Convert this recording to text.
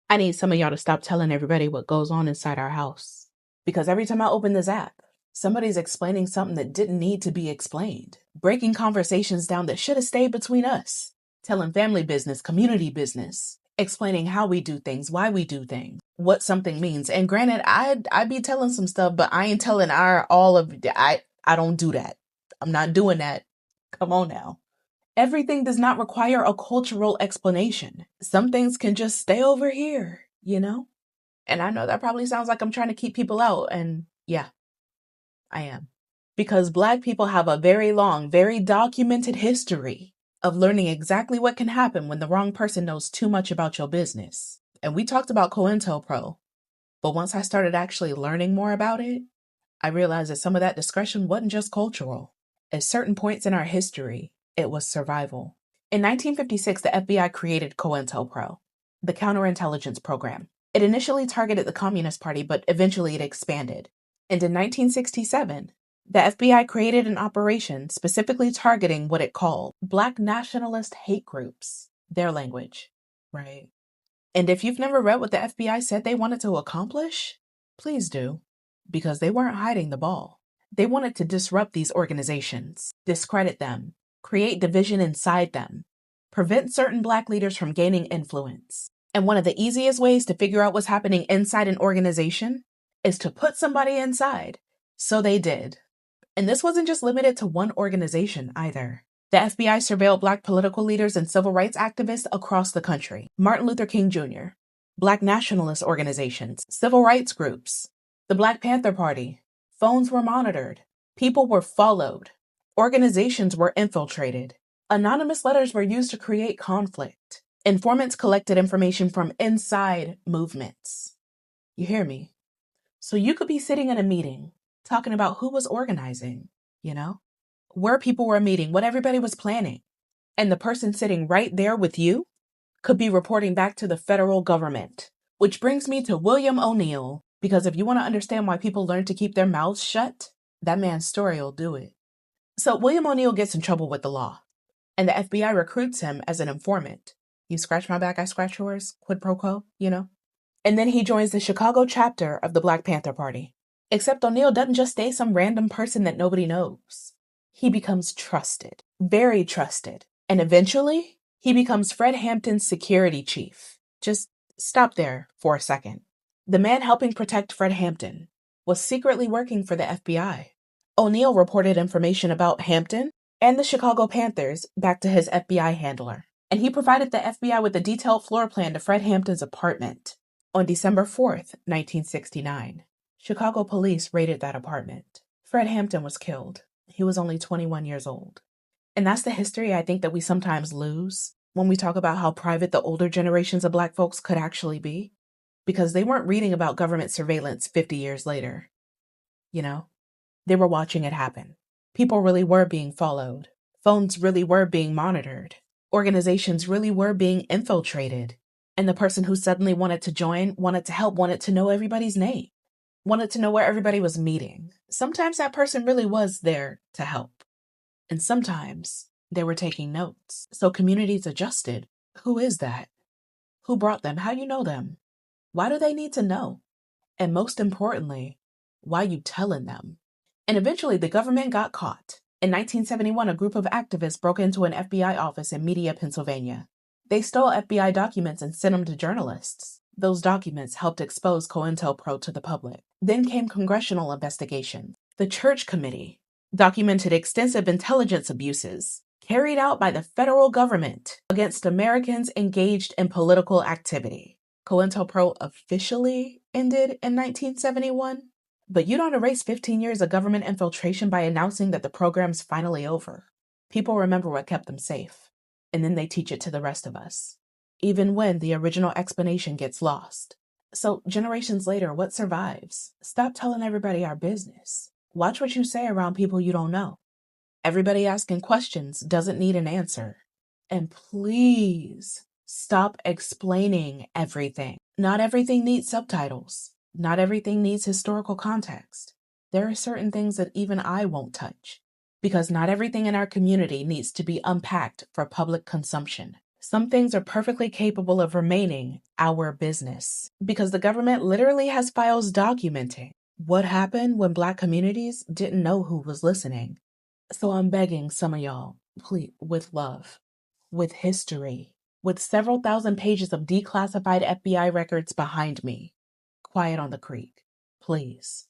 I need some of y'all to stop telling everybody what goes on inside our house. Because every time I open this app, somebody's explaining something that didn't need to be explained, breaking conversations down that should have stayed between us, telling family business, community business, explaining how we do things, why we do things, what something means. And granted, I'd be telling some stuff, but I ain't telling I don't do that. I'm not doing that. Come on now. Everything does not require a cultural explanation. Some things can just stay over here, you know? And I know that probably sounds like I'm trying to keep people out, and yeah, I am. Because Black people have a very long, very documented history of learning exactly what can happen when the wrong person knows too much about your business. And we talked about COINTELPRO, but once I started actually learning more about it, I realized that some of that discretion wasn't just cultural. At certain points in our history, it was survival. In 1956, the FBI created COINTELPRO, the counterintelligence program. It initially targeted the Communist Party, but eventually it expanded. And in 1967, the FBI created an operation specifically targeting what it called Black nationalist hate groups, their language, right? And if you've never read what the FBI said they wanted to accomplish, please do, because they weren't hiding the ball. They wanted to disrupt these organizations, discredit them, create division inside them, prevent certain Black leaders from gaining influence. And one of the easiest ways to figure out what's happening inside an organization is to put somebody inside. So they did. And this wasn't just limited to one organization either. The FBI surveilled Black political leaders and civil rights activists across the country. Martin Luther King Jr., Black nationalist organizations, civil rights groups, the Black Panther Party. Phones were monitored. People were followed. Organizations were infiltrated. Anonymous letters were used to create conflict. Informants collected information from inside movements. You hear me? So you could be sitting in a meeting talking about who was organizing, you know, where people were meeting, what everybody was planning. And the person sitting right there with you could be reporting back to the federal government. Which brings me to William O'Neill, because if you want to understand why people learn to keep their mouths shut, that man's story will do it. So William O'Neill gets in trouble with the law, and the FBI recruits him as an informant. You scratch my back, I scratch yours, quid pro quo, you know? And then he joins the Chicago chapter of the Black Panther Party. Except O'Neill doesn't just stay some random person that nobody knows. He becomes trusted, very trusted. And eventually, he becomes Fred Hampton's security chief. Just stop there for a second. The man helping protect Fred Hampton was secretly working for the FBI. O'Neill reported information about Hampton and the Chicago Panthers back to his FBI handler. And he provided the FBI with a detailed floor plan to Fred Hampton's apartment. On December 4th, 1969, Chicago police raided that apartment. Fred Hampton was killed. He was only 21 years old. And that's the history I think that we sometimes lose when we talk about how private the older generations of Black folks could actually be, because they weren't reading about government surveillance 50 years later. You know, they were watching it happen. People really were being followed. Phones really were being monitored. Organizations really were being infiltrated. And the person who suddenly wanted to join, wanted to help, wanted to know everybody's name, wanted to know where everybody was meeting. Sometimes that person really was there to help. And sometimes they were taking notes. So communities adjusted. Who is that? Who brought them? How do you know them? Why do they need to know? And most importantly, why you telling them? And eventually the government got caught. In 1971, a group of activists broke into an FBI office in Media, Pennsylvania. They stole FBI documents and sent them to journalists. Those documents helped expose COINTELPRO to the public. Then came congressional investigations. The Church Committee documented extensive intelligence abuses carried out by the federal government against Americans engaged in political activity. COINTELPRO officially ended in 1971, but you don't erase 15 years of government infiltration by announcing that the program's finally over. People remember what kept them safe, and then they teach it to the rest of us, even when the original explanation gets lost. So generations later, what survives? Stop telling everybody our business. Watch what you say around people you don't know. Everybody asking questions doesn't need an answer. And please stop explaining everything. Not everything needs subtitles. Not everything needs historical context. There are certain things that even I won't touch, because not everything in our community needs to be unpacked for public consumption. Some things are perfectly capable of remaining our business because the government literally has files documenting what happened when Black communities didn't know who was listening. So I'm begging some of y'all, please, with love, with history, with several thousand pages of declassified FBI records behind me, quiet on the creek, please.